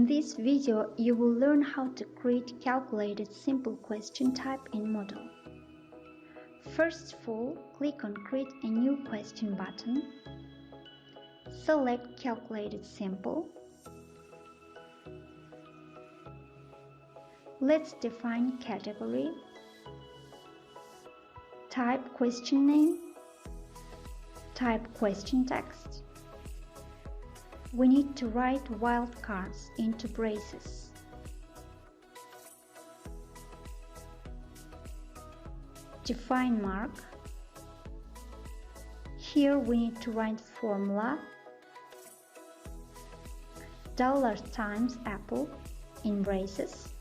In this video, you will learn how to create calculated simple question type in Moodle. First of all, click on Create a New Question button. Select Calculated Simple. Let's define category, type question name, type question text. We need to write wildcards into braces. Define mark. Here we need to write formula $times apple in braces.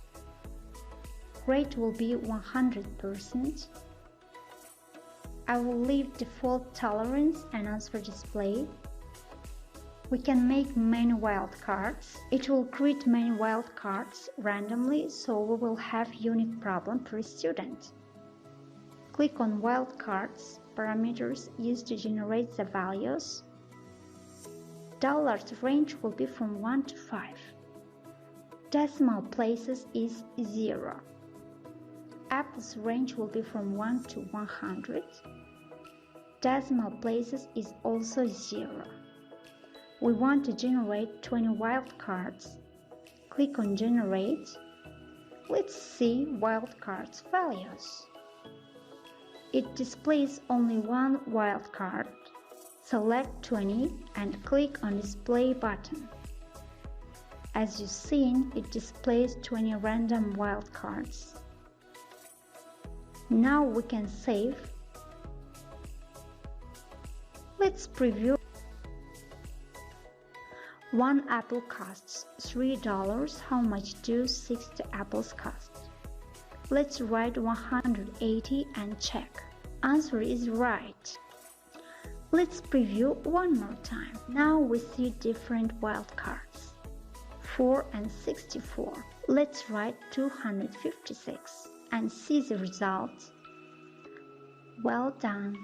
Rate will be 100%. I will leave default tolerance and answer display. We can make many wildcards. It will create many wildcards randomly, so we will have unique problem per student. Click on wildcards, parameters used to generate the values. Dollars range will be from 1 to 5. Decimal places is 0. Apples range will be from 1 to 100. Decimal places is also 0. We want to generate 20 wildcards. Click on Generate. Let's see wildcards values. It displays only one wildcard. Select 20 and click on Display button. As you've seen, it displays 20 random wildcards. Now we can save. Let's preview. One apple costs $3. How much do 60 apples cost? Let's write 180 and check. Answer is right. Let's preview one more time. Now we see different wildcards. 4 and 64. Let's write 256 and see the result. Well done.